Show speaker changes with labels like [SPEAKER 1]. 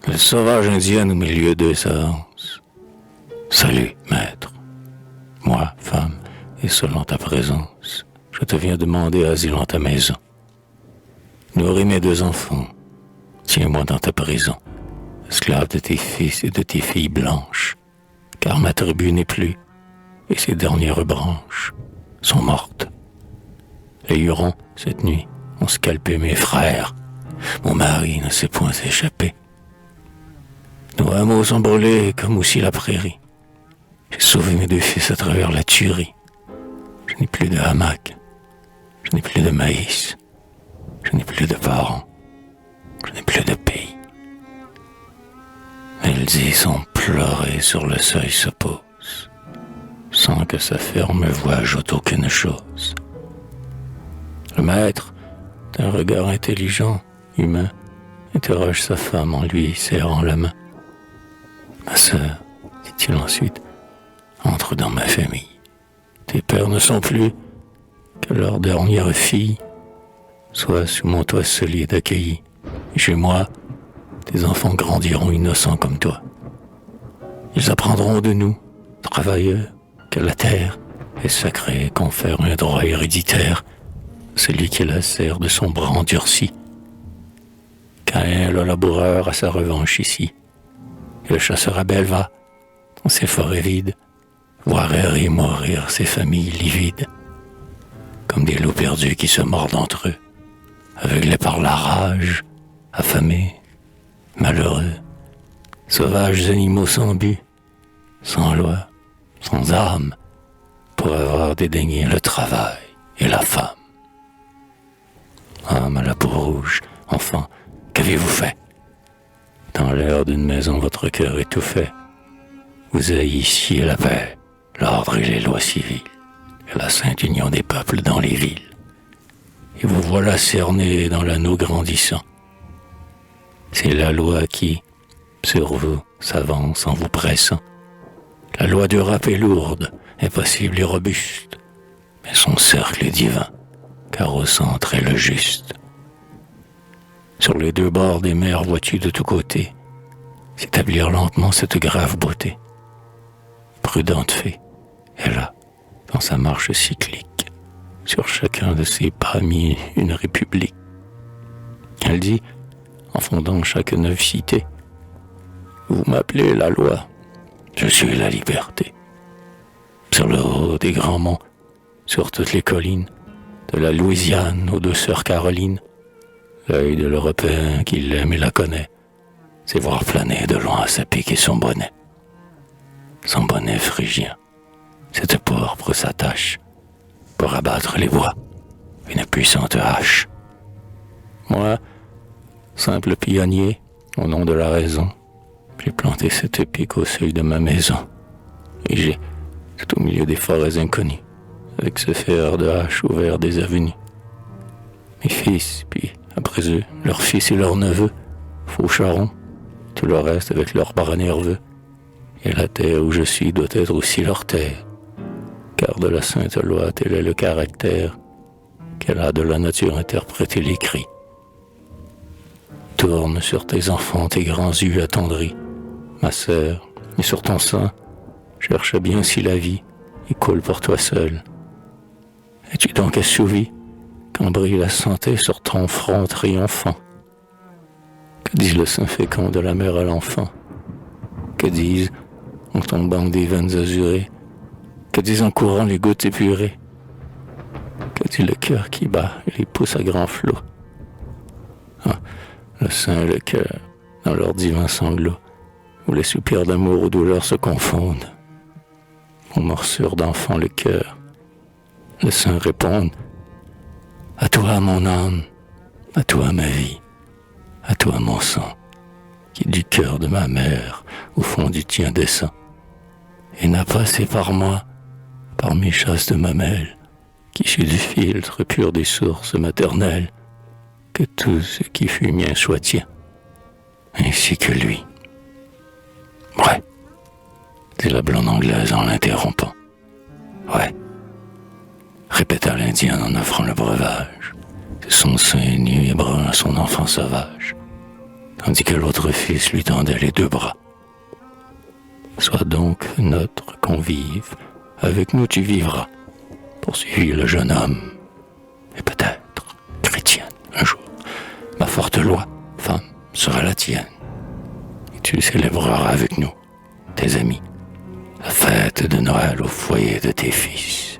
[SPEAKER 1] Le sauvage indien au milieu des séances. Salut, maître. Moi, femme, et selon ta présence, je te viens demander asile en ta maison. Nourris mes 2 enfants. Tiens-moi dans ta prison, esclave de tes fils et de tes filles blanches, car ma tribu n'est plus, et ses dernières branches sont mortes. Les Hurons, cette nuit, ont scalpé mes frères. Mon mari ne s'est point échappé. Nos hameaux sont brûlés comme aussi la prairie. J'ai sauvé mes 2 fils à travers la tuerie. Je n'ai plus de hamac. Je n'ai plus de maïs. Je n'ai plus de parents. Je n'ai plus de pays. Elles y sont pleurées sur le seuil se pose, sans que sa ferme voix ajoute aucune chose. Le maître, d'un regard intelligent, humain, interroge sa femme en lui serrant la main. Ma sœur, dit-il ensuite, entre dans ma famille. Tes pères ne sont plus que leur dernière fille. Sois sous mon toit solide accueilli. Et chez moi, tes enfants grandiront innocents comme toi. Ils apprendront de nous, travailleurs, que la terre est sacrée et confère un droit héréditaire à celui qui la sert de son bras endurci. Caïn, le laboureur, a sa revanche ici. Et le chasseur Abel va, dans ses forêts vides, voir errer et mourir ses familles livides, comme des loups perdus qui se mordent entre eux, aveuglés par la rage, affamés, malheureux, sauvages animaux sans but, sans loi, sans âme, pour avoir dédaigné le travail et la femme. Âme à la peau rouge, enfant, qu'avez-vous fait? Dans l'air d'une maison, votre cœur étouffait. Vous haïssiez la paix, l'ordre et les lois civiles, et la sainte union des peuples dans les villes. Et vous voilà cernés dans l'anneau grandissant. C'est la loi qui, sur vous, s'avance en vous pressant. La loi du rap est lourde, impossible et robuste, mais son cercle est divin, car au centre est le juste. Sur les 2 bords des mers vois-tu de tous côtés s'établir lentement cette grave beauté. Prudente fée est là, dans sa marche cyclique, sur chacun de ses pas mis une république. Elle dit, en fondant chaque neuve cité, vous m'appelez la loi, je suis la liberté. Sur le haut des grands monts, sur toutes les collines, de la Louisiane aux douceurs Carolines, l'œil de l'Européen qui l'aime et la connaît, c'est voir planer de loin sa pique et son bonnet. Son bonnet phrygien, cette pourpre s'attache pour abattre les bois, une puissante hache. Moi, simple pionnier, au nom de la raison, j'ai planté cette pique au seuil de ma maison. Et j'ai, tout au milieu des forêts inconnues, avec ce fer de hache ouvert des avenues. Mes fils, puis après eux, leurs fils et leurs neveux, faucheront, tout le reste avec leurs bras nerveux. Et la terre où je suis doit être aussi leur terre, car de la sainte loi tel est le caractère qu'elle a de la nature interprété les cris. Tourne sur tes enfants tes grands yeux attendris, ma sœur, et sur ton sein, cherche bien si la vie y coule pour toi seul. Es-tu donc assouvi quand brille la santé sur ton front triomphant? Que dit le sein fécond de la mère à l'enfant? Que disent, en tombant des veines azurées, que disent en courant les gouttes épurées? Que dit le cœur qui bat et les pousse à grands flots? Ah, le sein et le cœur, dans leurs divins sanglots, où les soupirs d'amour aux douleurs se confondent. Aux morsures d'enfant le cœur, le sein répond: à toi mon âme, à toi ma vie, à toi mon sang, qui du cœur de ma mère au fond du tien descend, et n'a passé par moi, par mes chasses de mamelles, qui fut du filtre pur des sources maternelles, que tout ce qui fut mien soit tien, ainsi que lui. Ouais, dit la blonde anglaise en l'interrompant. Ouais, répéta l'Indien en offrant le breuvage, de son sein nu et brun à son enfant sauvage. tandis que l'autre fils lui tendait les deux bras. Sois donc notre convive, avec nous tu vivras, poursuivit le jeune homme, et peut-être chrétienne un jour. Ma forte loi, femme, sera la tienne, et tu célébreras avec nous, tes amis, la fête de Noël au foyer de tes fils.